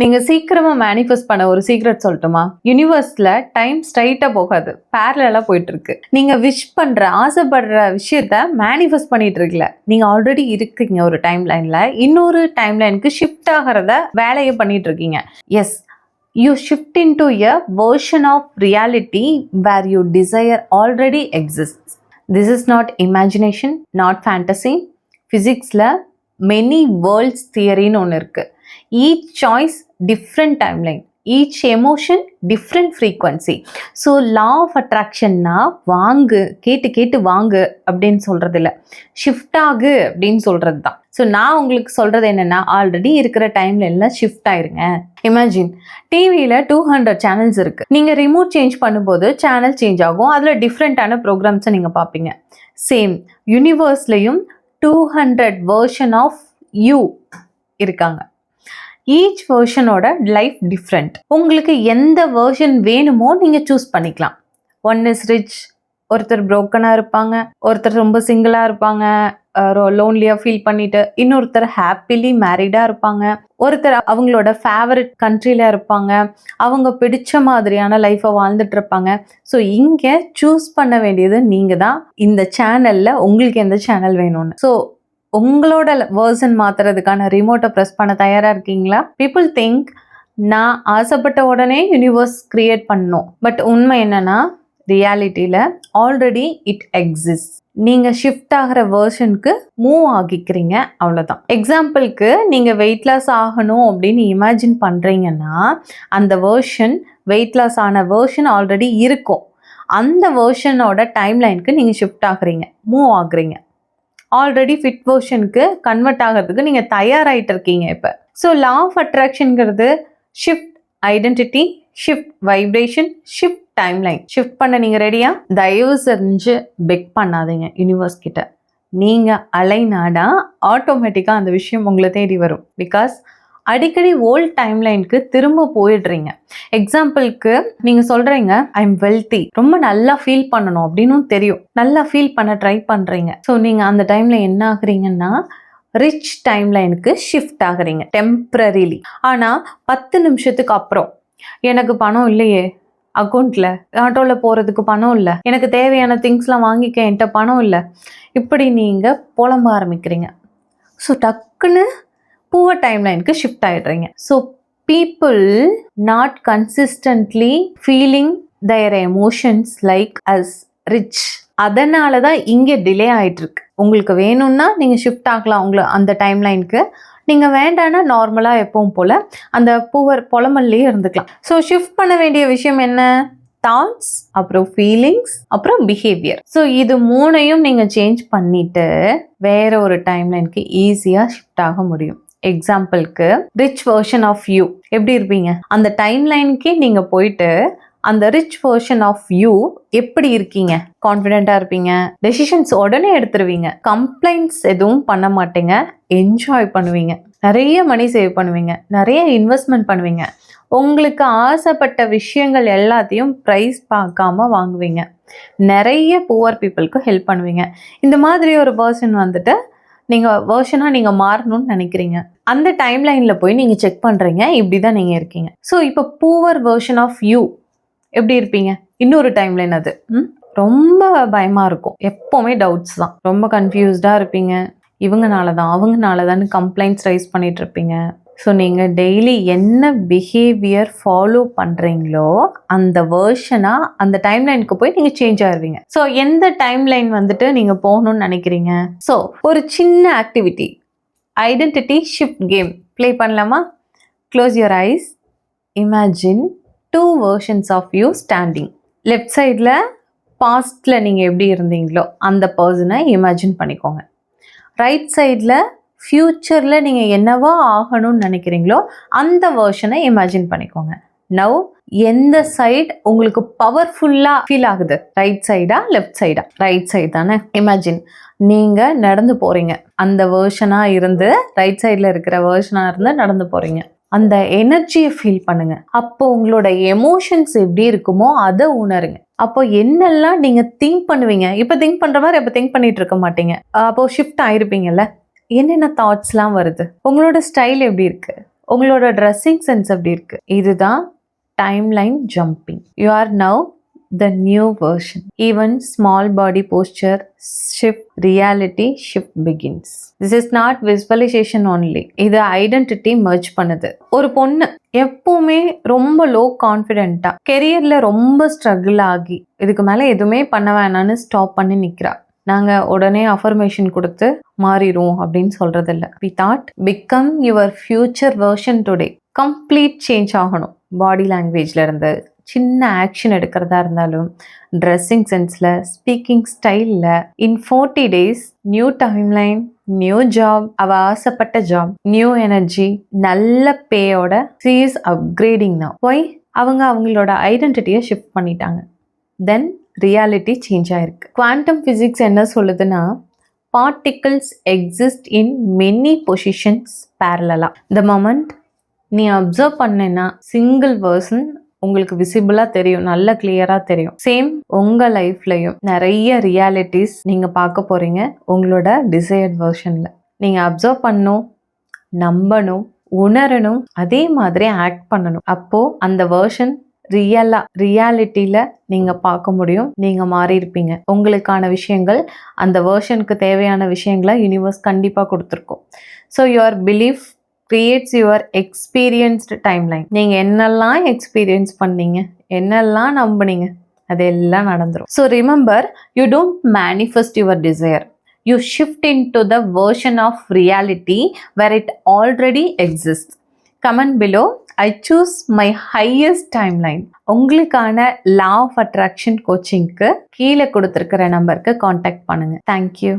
நீங்க சீக்கிரமா மேனிஃபெஸ்ட் பண்ண ஒரு சீக்ரெட் சொல்லட்டுமா? யூனிவர்ஸ்ல டைம் ஸ்ட்ரைட்டா போகாது, பேரலலா போயிட்டு இருக்கு. நீங்க விஷ் பண்ற ஆசைப்படுற விஷயத்த மேனிஃபெஸ்ட் பண்ணிட்டு இருக்கல. நீங்க ஆல்ரெடி இருக்கீங்க ஒரு டைம் லைன்ல, இன்னொரு டைம் லைனுக்கு ஷிஃப்ட் ஆகிறத வேலையை பண்ணிட்டு இருக்கீங்க. Yes, you shift into a version of reality where your desire already exists. This is not imagination, not fantasy. Physicsல many worlds theoryன்னு ஒன்று இருக்கு. Each choice different timeline, each emotion different frequency. So law of attractionனா வாங்கு, கேட்டு கேட்டு வாங்கு அப்படின்னு சொல்றது இல்லை, shift ஆகு அப்படின்னு சொல்றது தான். ஸோ நான் உங்களுக்கு சொல்றது என்னன்னா, ஆல்ரெடி இருக்கிற டைம்ல எல்லாம் ஷிஃப்ட் ஆயிருங்க. இமேஜின் டிவியில் 200 சேனல்ஸ் இருக்கு. நீங்க ரிமோட் சேஞ்ச் பண்ணும்போது சேனல் சேஞ்ச் ஆகும், அதுல டிஃப்ரெண்டான ப்ரோக்ராம்ஸை நீங்க பார்ப்பீங்க. சேம் யூனிவர்ஸ்லையும் 200 வெர்ஷன் ஆஃப் யூ இருக்காங்க. ஈச் வெர்ஷனோட லைஃப் டிஃப்ரெண்ட். உங்களுக்கு எந்த வெர்ஷன் வேணுமோ நீங்க சூஸ் பண்ணிக்கலாம். ஒன் இஸ் ரிச், ஒருத்தர் ப்ரோக்கனாக இருப்பாங்க, ஒருத்தர் ரொம்ப சிங்கிளாக இருப்பாங்க, லோன்லியாக ஃபீல் பண்ணிட்டு, இன்னொருத்தர் ஹாப்பிலி மேரிடாக இருப்பாங்க, ஒருத்தர் அவங்களோட ஃபேவரட் கண்ட்ரியில் இருப்பாங்க, அவங்க பிடிச்ச மாதிரியான லைஃப்பை வாழ்ந்துட்டு இருப்பாங்க. ஸோ இங்கே சூஸ் பண்ண வேண்டியது நீங்கள் தான், இந்த சேனலில் உங்களுக்கு எந்த சேனல் வேணும்னு. ஸோ உங்களோட வேர்ஷன் மாற்றுறதுக்கான ரிமோட்டை ப்ரெஸ் பண்ண தயாராக இருக்கீங்களா? பீப்புள் திங்க் நான் ஆசைப்பட்ட உடனே யூனிவர்ஸ் கிரியேட் பண்ணணும். பட் உண்மை என்னன்னா, ரியாலிட்டியில் ஆல்ரெடி இட் எக்ஸிஸ்ட். நீங்கள் ஷிஃப்ட் ஆகிற வேர்ஷனுக்கு மூவ் ஆகிக்கிறீங்க, அவ்வளோதான். எக்ஸாம்பிளுக்கு நீங்கள் வெயிட் லாஸ் ஆகணும் அப்படின்னு இமேஜின் பண்ணுறீங்கன்னா, அந்த வேர்ஷன் வெயிட் லாஸ் ஆன வேர்ஷன் ஆல்ரெடி இருக்கும். அந்த வேர்ஷனோட டைம் லைனுக்கு நீங்கள் ஷிஃப்ட் ஆகுறீங்க, மூவ் ஆகுறீங்க. ஆல்ரெடி ஃபிட் வேர்ஷனுக்கு கன்வெர்ட் ஆகிறதுக்கு நீங்கள் தயாராகிட்டு இருக்கீங்க இப்போ. ஸோ லா ஆஃப் அட்ராக்ஷனுங்கிறது shift identity, shift vibration, shift time line. Shift பண்ண நீங்கள் ரெடியா? தயவு செஞ்சு பெக் பண்ணாதீங்க யூனிவர்ஸ் கிட்ட. நீங்கள் அலைனாடா ஆட்டோமேட்டிக்காக அந்த விஷயம் உங்களை தேடி வரும். பிகாஸ் அடிக்கடி ஓல்ட் டைம் லைனுக்கு திரும்ப போயிடுறீங்க. எக்ஸாம்பிளுக்கு நீங்கள் சொல்கிறீங்க, ஐ எம் வெல்த்தி, ரொம்ப நல்லா ஃபீல் பண்ணணும் அப்படின்னு தெரியும், நல்லா ஃபீல் பண்ண ட்ரை பண்ணுறீங்க. ஸோ நீங்கள் அந்த டைமில் என்ன ஆகுறீங்கன்னா, ரிச் டைம் லைனுக்கு ஷிஃப்ட் ஆகுறீங்க டெம்ப்ரரிலி. ஆனால் 10 நிமிஷத்துக்கு அப்புறம், எனக்கு பணம் இல்லையே அக்கௌண்ட்டில், ஆட்டோவில் போகிறதுக்கு பணம் இல்லை, எனக்கு தேவையான திங்ஸ்லாம் வாங்கிக்க என்கிட்ட பணம் இல்லை, இப்படி நீங்கள் புலம்ப ஆரம்பிக்கிறீங்க. ஸோ டக்குன்னு புவர் டைம் லைனுக்கு ஷிஃப்ட் ஆகிடுறீங்க. So people not consistently feeling their emotions like as rich. அதனால தான் இங்கே டிலே ஆகிட்டுருக்கு. உங்களுக்கு வேணும்னா நீங்கள் ஷிஃப்ட் ஆகலாம் உங்களை அந்த டைம் லைனுக்கு. நீங்கள் வேண்டான்னா நார்மலாக எப்பவும் போல் அந்த புவர் புலமல்லையே இருந்துக்கலாம். ஸோ ஷிஃப்ட் பண்ண வேண்டிய விஷயம் என்ன? தாட்ஸ், அப்புறம் ஃபீலிங்ஸ், அப்புறம் பிஹேவியர். ஸோ இது மூணையும் நீங்கள் சேஞ்ச் பண்ணிவிட்டு வேற ஒரு டைம் லைனுக்கு ஈஸியாக ஷிஃப்ட் ஆக முடியும். எக்ஸாம்பிளுக்கு ரிச் வெர்ஷன் ஆஃப் யூ எப்படி இருப்பீங்க? அந்த டைம் லைனுக்கே நீங்கள் போயிட்டு அந்த ரிச் வெர்ஷன் ஆஃப் யூ எப்படி இருக்கீங்க? கான்ஃபிடென்ட்டாக இருப்பீங்க, டெசிஷன்ஸ் உடனே எடுத்துருவீங்க, கம்ப்ளைண்ட்ஸ் எதுவும் பண்ண மாட்டீங்க, என்ஜாய் பண்ணுவீங்க, நிறைய மணி சேவ் பண்ணுவீங்க, நிறைய இன்வெஸ்ட்மெண்ட் பண்ணுவீங்க, உங்களுக்கு ஆசைப்பட்ட விஷயங்கள் எல்லாத்தையும் ப்ரைஸ் பார்க்காம வாங்குவீங்க, நிறைய புவர் பீப்புளுக்கு ஹெல்ப் பண்ணுவீங்க. இந்த மாதிரி ஒரு பர்சன் வந்துட்டு நீங்கள் வேர்ஷனாக நீங்கள் மாறணும்னு நினைக்கிறீங்க. அந்த டைம் லைனில் போய் நீங்கள் செக் பண்ணுறீங்க, இப்படி தான் நீங்கள் இருக்கீங்க. ஸோ இப்போ புவர் வேர்ஷன் ஆஃப் யூ எப்படி இருப்பீங்க? இன்னொரு டைம் லைன் அது ரொம்ப பயமாக இருக்கும், எப்போவுமே டவுட்ஸ் தான், ரொம்ப கன்ஃபியூஸ்டாக இருப்பீங்க, இவங்கனால தான் அவங்கனால தான் கம்ப்ளைண்ட்ஸ் ரைஸ் பண்ணிட்டு இருப்பீங்க. ஸோ நீங்கள் டெய்லி என்ன பிஹேவியர் ஃபாலோ பண்ணுறீங்களோ அந்த வேர்ஷனாக அந்த டைம் லைனுக்கு போய் நீங்கள் சேஞ்ச் ஆகிடுவீங்க. ஸோ எந்த டைம் லைன் வந்துட்டு நீங்கள் போகணும்னு நினைக்கிறீங்க? ஸோ ஒரு சின்ன activity, identity shift game play பண்ணலாமா? Close your eyes, imagine 2 versions of you standing. Left சைடில் பாஸ்டில் நீங்கள் எப்படி இருந்தீங்களோ அந்த பர்சனை இமேஜின் பண்ணிக்கோங்க. ரைட் சைடில் ஃப்யூச்சரில் நீங்கள் என்னவா ஆகணும்னு நினைக்கிறீங்களோ அந்த வேர்ஷனை இமேஜின் பண்ணிக்கோங்க. நவ் எந்த சைடு உங்களுக்கு பவர்ஃபுல்லாக ஃபீல் ஆகுது? ரைட் சைடா லெஃப்ட் சைடா? ரைட் சைடு தானே. இமேஜின் நீங்கள் நடந்து போகிறீங்க, அந்த வேர்ஷனாக இருந்து ரைட் சைடில் இருக்கிற வேர்ஷனாக இருந்து நடந்து போகிறீங்க. அந்த எனர்ஜியை ஃபீல் பண்ணுங்க. அப்போ உங்களோட எமோஷன்ஸ் எப்படி இருக்குமோ அதை உணருங்க. அப்போ என்னெல்லாம் நீங்கள் திங்க் பண்ணுவீங்க? இப்போ திங்க் பண்ணுற மாதிரி அப்போ திங்க் பண்ணிட்டு இருக்க மாட்டீங்க. அப்போ ஷிஃப்ட் ஆயிருப்பீங்கல்ல, என்னென்ன தாட்ஸ்லாம் வருது? உங்களோட ஸ்டைல் எப்படி இருக்கு? உங்களோட ட்ரெஸ்ஸிங் சென்ஸ் எப்படி இருக்கு? இதுதான் timeline jumping. You are now the new version. Even small body posture shift, reality shift begins. This is not visualization only. இது ஐடென்டிட்டி merge பண்ணுது. ஒரு பொண்ணு எப்பவுமே ரொம்ப லோ கான்ஃபிடென்ட்டா கெரியர்ல ரொம்ப ஸ்ட்ரகிள் ஆகி இதுக்கு மேல எதுவுமே பண்ண வேணான்னு ஸ்டாப் பண்ணி நிக்கிறா. நாங்க உடனே அஃபர்மேஷன் கொடுத்து மாறிடும் அப்படின்னு சொல்றது இல்லை. We that become your future version today. Complete change ஆகணும். பாடி லாங்குவேஜ்ல இருந்து சின்ன ஆக்ஷன் எடுக்கிறதா இருந்தாலும், ட்ரெஸ்ஸிங் சென்ஸில், ஸ்பீக்கிங் ஸ்டைலில். In 40 days new timeline, new job, அவள் ஆசைப்பட்ட ஜாப், நியூ எனர்ஜி, நல்ல பேயோட. She is upgrading now. போய் அவங்களோட ஐடென்டிட்டியை ஷிஃப்ட் பண்ணிட்டாங்க. தென் ரியாலிட்டி சேஞ்ச் ஆயிருக்கு. குவாண்டம் ஃபிசிக்ஸ் என்ன சொல்லுதுன்னா, particles exist in many positions பேரலா. த மொமெண்ட் நீ அப்சர்வ் பண்ணேன்னா சிங்கிள் பர்சன் உங்களுக்கு விசிபிளாக தெரியும், நல்ல கிளியராக தெரியும். சேம் உங்கள் லைஃப்லையும் நிறைய ரியாலிட்டிஸ் நீங்கள் பார்க்க போகிறீங்க உங்களோட டிசையர்ட் வெர்ஷனில். நீங்கள் அப்சர்வ் பண்ணணும், நம்பணும், உணரணும், அதே மாதிரி ஆக்ட் பண்ணணும். அப்போது அந்த வெர்ஷன் ரியாலிட்டியில் நீங்கள் பார்க்க முடியும். நீங்கள் மாறி இருப்பீங்க. உங்களுக்கான விஷயங்கள், அந்த வெர்ஷனுக்கு தேவையான விஷயங்களை யூனிவர்ஸ் கண்டிப்பாக கொடுத்துருக்கோம். So your belief creates your experienced timeline. நீங்கள் என்னெல்லாம் எக்ஸ்பீரியன்ஸ் பண்ணீங்க, என்னெல்லாம் நம்பினீங்க, அதெல்லாம் நடந்துடும். So remember, you don't manifest your desire. You shift in to the version of reality where it already exist. Comment below, I choose my highest timeline. உங்களுக்கான law of attraction கோச்சிங்க்கு கீழே கொடுத்துருக்கிற நம்பருக்கு காண்டாக்ட் பண்ணுங்கள். தேங்க்யூ.